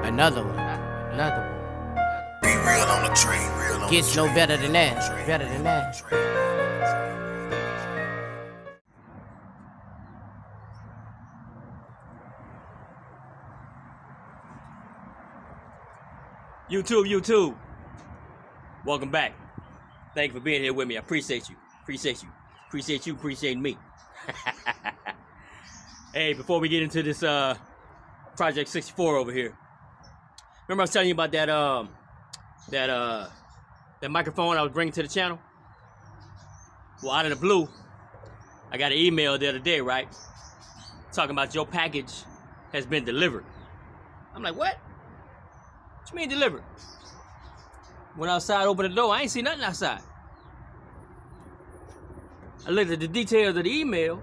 Another one. Another one. Be real on the train. Real on Gets the no train. better than that. Better than that. YouTube. Welcome back. Thank you for being here with me. I appreciate you. Appreciate you appreciating me. Hey, before we get into this Project 64 over here. Remember I was telling you about that microphone I was bringing to the channel? Well, out of the blue, I got an email the other day, right? Talking about your package has been delivered. I'm like, what? What you mean delivered? Went outside, opened the door, I ain't see nothing outside. I looked at the details of the email.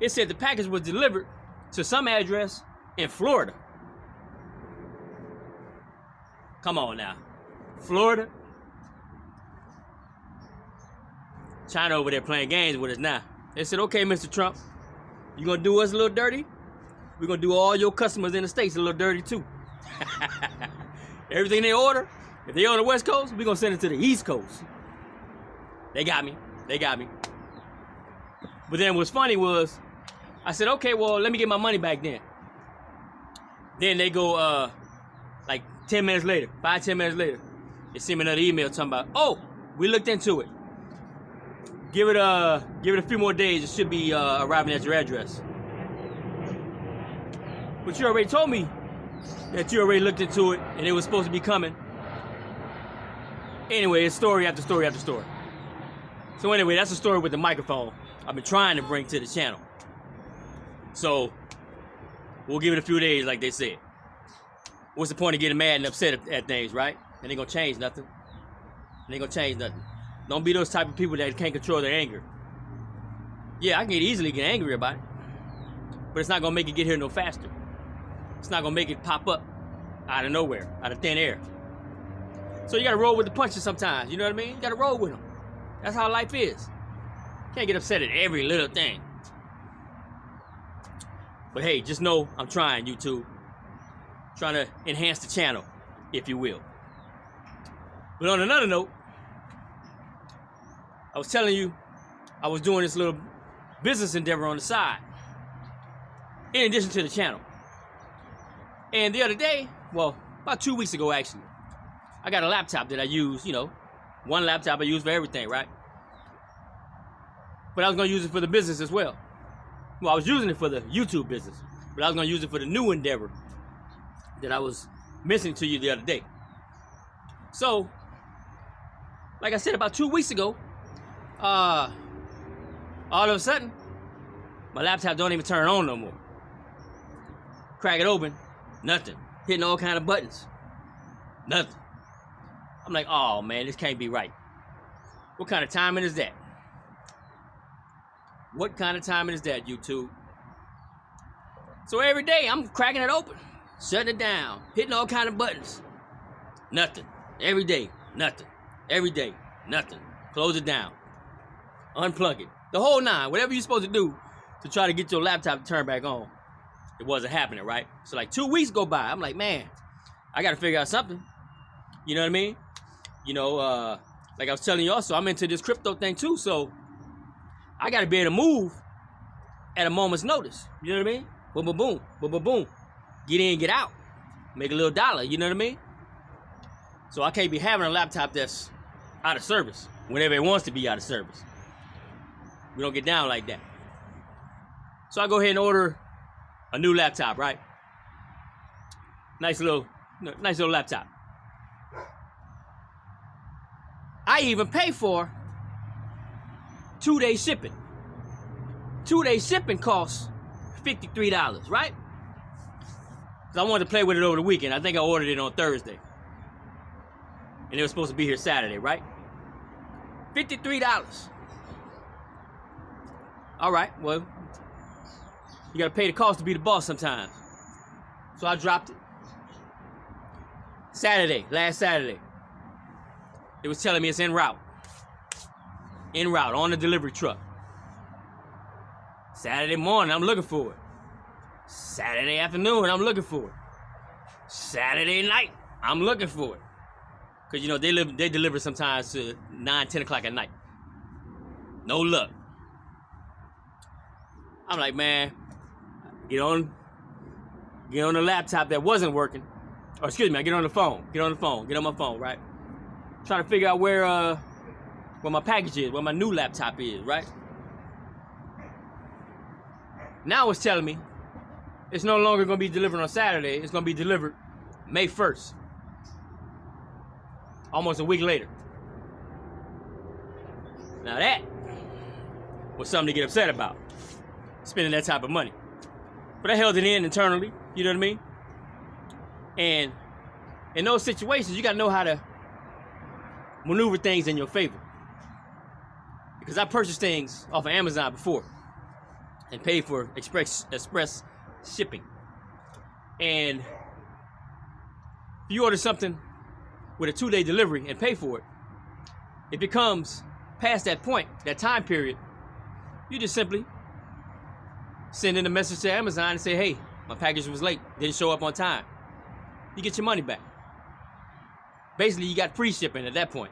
It said the package was delivered to some address in Florida. Come on now. Florida? China over there playing games with us now. They said, okay, Mr. Trump, you gonna do us a little dirty? We're gonna do all your customers in the States a little dirty too. Everything they order, if they on the West Coast, we're gonna send it to the East Coast. They got me. But then what's funny was, I said, okay, well, let me get my money back then. Then they go, like 10 minutes later, 5-10 minutes later, they send me another email talking about, oh, we looked into it. Give it a few more days. It should be arriving at your address. But you already told me that you already looked into it and it was supposed to be coming. Anyway, it's story after story after story. So anyway, that's the story with the microphone I've been trying to bring to the channel. So we'll give it a few days, like they said. What's the point of getting mad and upset at things, right? It ain't gonna change nothing. Don't be those type of people that can't control their anger. Yeah, I can easily get angry about it, but it's not gonna make it get here no faster. It's not gonna make it pop up out of nowhere, out of thin air. So you gotta roll with the punches sometimes, you know what I mean? You gotta roll with them. That's how life is. Can't get upset at every little thing. But hey, just know I'm trying, YouTube. Trying to enhance the channel, if you will. But on another note, I was telling you I was doing this little business endeavor on the side, in addition to the channel. And the other day, well, about 2 weeks ago actually, I got a laptop that I use, one laptop I use for everything, right? But I was gonna use it for the business as well. Well, I was using it for the YouTube business, but I was gonna use it for the new endeavor that I was mentioning to you the other day. So, like I said, about 2 weeks ago, all of a sudden, my laptop don't even turn on no more. Crack it open, nothing. Hitting all kind of buttons, nothing. I'm like, oh man, this can't be right. What kind of timing is that? What kind of timing is that, YouTube? So every day I'm cracking it open, shutting it down, hitting all kind of buttons. Nothing. Every day, nothing. Every day, nothing. Close it down. Unplug it. The whole nine. Whatever you're supposed to do to try to get your laptop to turn back on. It wasn't happening, right? So like 2 weeks go by. I'm like, man, I got to figure out something. You know what I mean? Like I was telling you also, I'm into this crypto thing too. So I got to be able to move at a moment's notice. You know what I mean? Boom, boom, boom, boom, boom, boom. Get in, get out. Make a little dollar. You know what I mean? So I can't be having a laptop that's out of service whenever it wants to be out of service. We don't get down like that. So I go ahead and order a new laptop, right? Nice little laptop. I even pay for 2-day shipping. 2-day shipping costs $53, right? Because I wanted to play with it over the weekend. I think I ordered it on Thursday. And it was supposed to be here Saturday, right? $53. All right, well, you got to pay the cost to be the boss sometimes. So I dropped it. Last Saturday. It was telling me it's en route. En route, on the delivery truck. Saturday morning, I'm looking for it. Saturday afternoon, I'm looking for it. Saturday night, I'm looking for it. Cause you know they deliver sometimes to 9, 10 o'clock at night. No luck. I'm like, man, get on the laptop that wasn't working. Or excuse me, I get on my phone, right? Trying to figure out where my package is, where my new laptop is, right? Now it's telling me it's no longer gonna be delivered on Saturday, it's gonna be delivered May 1st. Almost a week later. Now that was something to get upset about, spending that type of money. But I held it in internally, you know what I mean? And in those situations, you gotta know how to maneuver things in your favor. Because I purchased things off of Amazon before and paid for express shipping. And if you order something with a 2-day delivery and pay for it, if it comes past that point, that time period, you just simply send in a message to Amazon and say, hey, my package was late, didn't show up on time. You get your money back. Basically, you got free shipping at that point.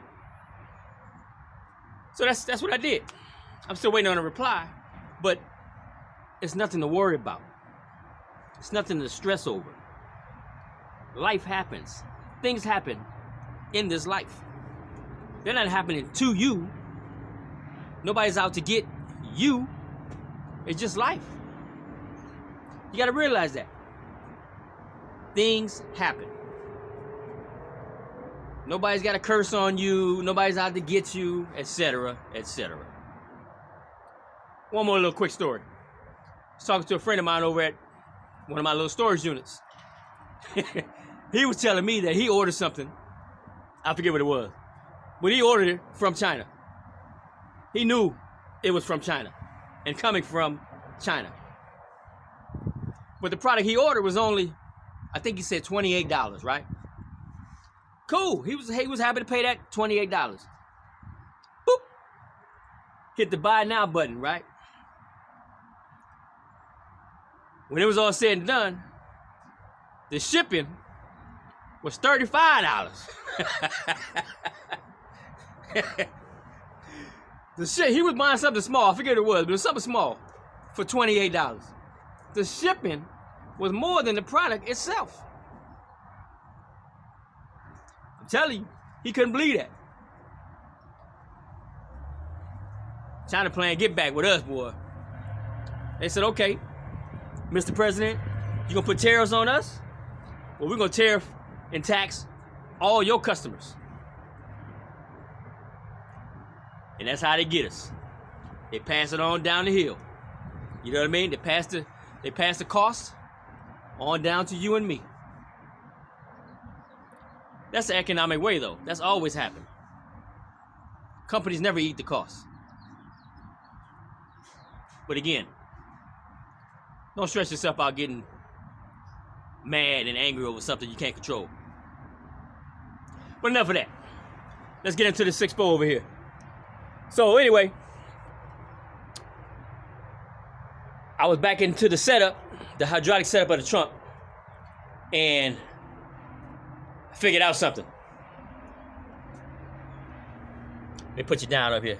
So that's what I did. I'm still waiting on a reply, but it's nothing to worry about. It's nothing to stress over. Life happens. Things happen in this life. They're not happening to you. Nobody's out to get you. It's just life. You got to realize that. Things happen. Nobody's got a curse on you. Nobody's out to get you, etc., etc. One more little quick story. I was talking to a friend of mine over at one of my little storage units. He was telling me that he ordered something. I forget what it was. But he ordered it from China. He knew it was from China and coming from China. But the product he ordered was only, I think he said $28, right? Cool. He was happy to pay that $28. Boop. Hit the buy now button, right? When it was all said and done, the shipping was $35. He was buying something small. I forget what it was, but it was something small for $28. The shipping was more than the product itself. I'm telling you, he couldn't believe that. China playing get back with us, boy. They said, okay, Mr. President, you gonna put tariffs on us? Well, we're gonna tariff and tax all your customers. And that's how they get us. They pass it on down the hill. You know what I mean? They pass the cost on down to you and me. That's the economic way, though. That's always happened. Companies never eat the cost. But again, don't stress yourself out getting mad and angry over something you can't control. But enough of that. Let's get into the 6-4 over here. So anyway, I was back into the setup, the hydraulic setup of the trunk, and I figured out something. Let me put you down up here.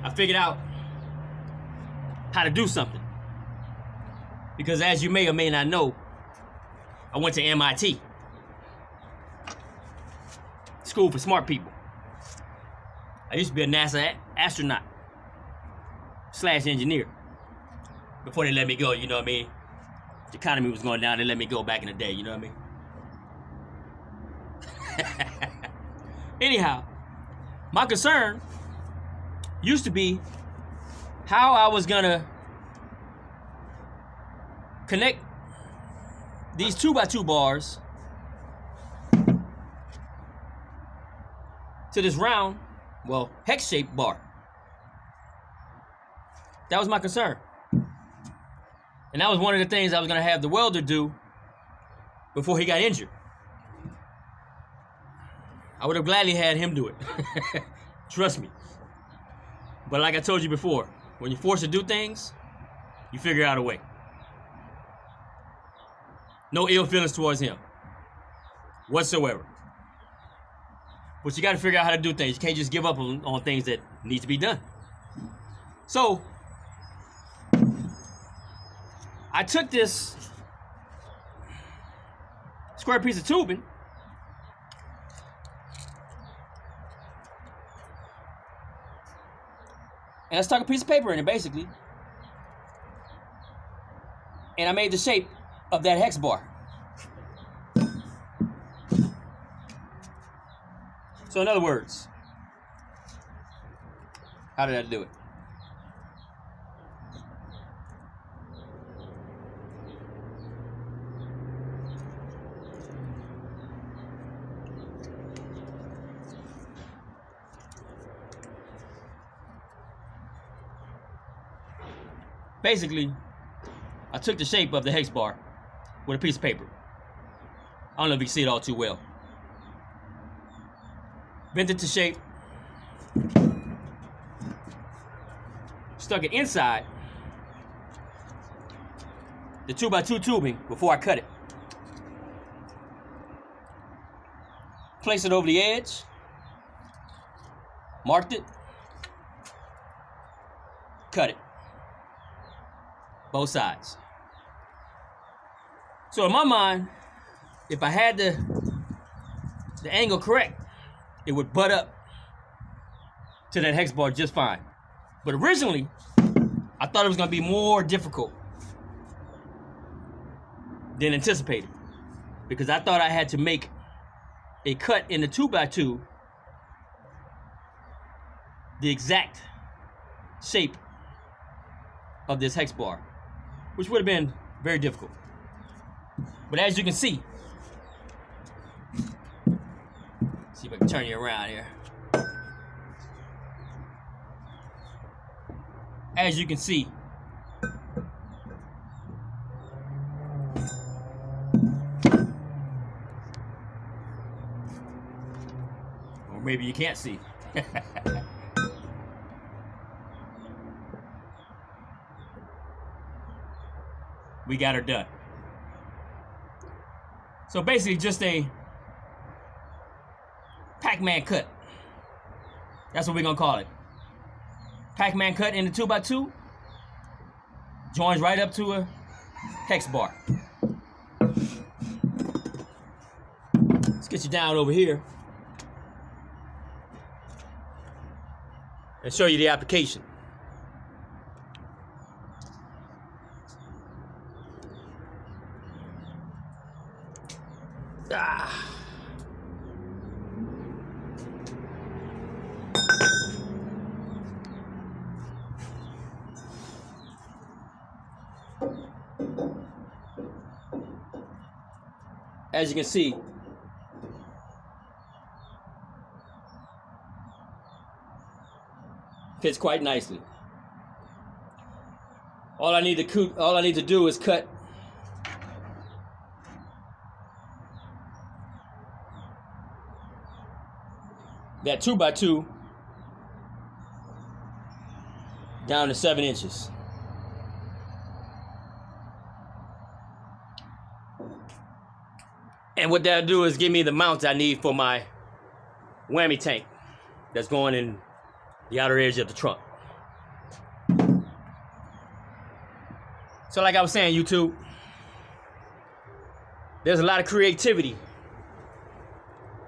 I figured out how to do something. Because as you may or may not know, I went to MIT. School for smart people. I used to be a NASA astronaut / engineer. Before they let me go, you know what I mean? The economy was going down, they let me go back in the day, you know what I mean? Anyhow, my concern used to be how I was gonna connect these 2x2 bars to this round, well, hex-shaped bar. That was my concern. And that was one of the things I was gonna have the welder do before he got injured. I would have gladly had him do it. Trust me. But like I told you before, when you're forced to do things, you figure out a way. No ill feelings towards him whatsoever. But you got to figure out how to do things. You can't just give up on things that need to be done. So I took this square piece of tubing and I stuck a piece of paper in it, basically. And I made the shape of that hex bar. So in other words, how did I do it? Basically, I took the shape of the hex bar with a piece of paper. I don't know if you can see it all too well. Bent it to shape. Stuck it inside the 2x2 tubing before I cut it. Placed it over the edge. Marked it. Cut it. Both sides. So in my mind, if I had the angle correct, it would butt up to that hex bar just fine. But originally, I thought it was going to be more difficult than anticipated, because I thought I had to make a cut in the 2x2 the exact shape of this hex bar, which would have been very difficult. But as you can see if I can turn you around here. As you can see, or maybe you can't see. We got her done. So basically just a Pac-Man cut. That's what we're gonna call it. Pac-Man cut in the 2x2. Joins right up to a hex bar. Let's get you down over here and show you the application. As you can see, fits quite nicely. All I need to do is cut that 2x2 down to 7 inches. And what that'll do is give me the mount I need for my whammy tank that's going in the outer edge of the trunk. So like I was saying, YouTube, there's a lot of creativity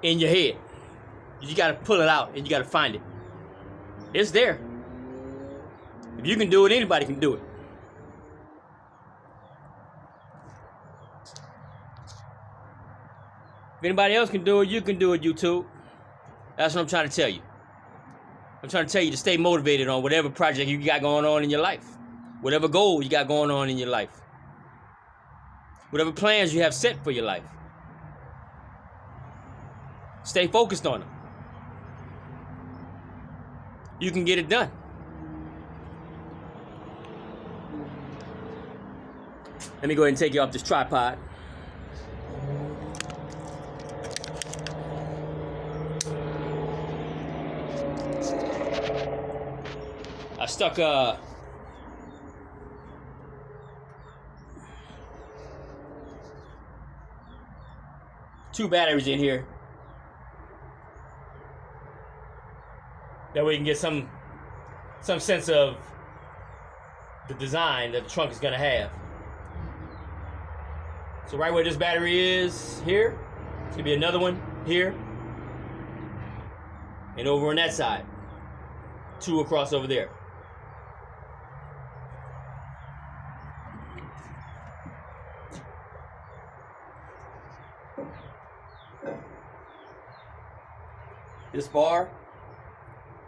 in your head. You gotta pull it out and you gotta find it. It's there. If you can do it, anybody can do it. If anybody else can do it, you can do it, YouTube. That's what I'm trying to tell you. I'm trying to tell you to stay motivated on whatever project you got going on in your life. Whatever goal you got going on in your life. Whatever plans you have set for your life. Stay focused on them. You can get it done. Let me go ahead and take you off this tripod. I stuck 2 batteries in here. That way you can get some sense of the design that the trunk is gonna have. So right where this battery is here, it's gonna be another one here. And over on that side. 2 across over there. This bar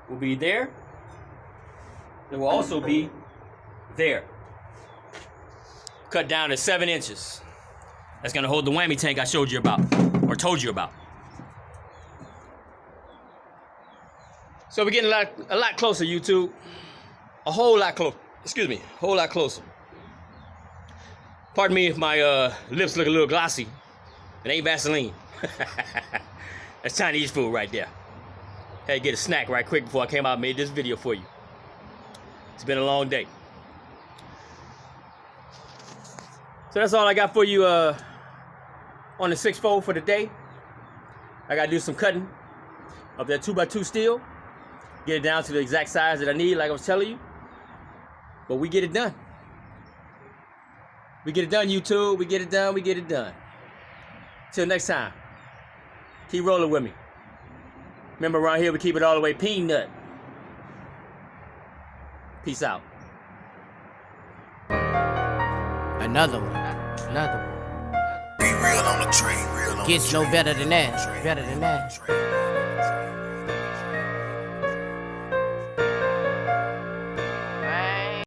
will be there. It will also be there. Cut down to 7 inches. That's gonna hold the whammy tank I showed you about, or told you about. So we're getting a lot closer, YouTube. A whole lot closer. Excuse me, a whole lot closer. Pardon me if my lips look a little glossy. It ain't Vaseline. That's Chinese food right there. Had to get a snack right quick before I came out and made this video for you. It's been a long day. So that's all I got for you on the 6-fold for the day. I gotta do some cutting of that 2x2 steel. Get it down to the exact size that I need, like I was telling you. But we get it done. We get it done, YouTube. We get it done. We get it done. Till next time. Keep rolling with me. Remember, around here we keep it all the way peanut. Peace out. Another one. Another one. Be real on the train. Real on Gets the no train. better than that. Better than that.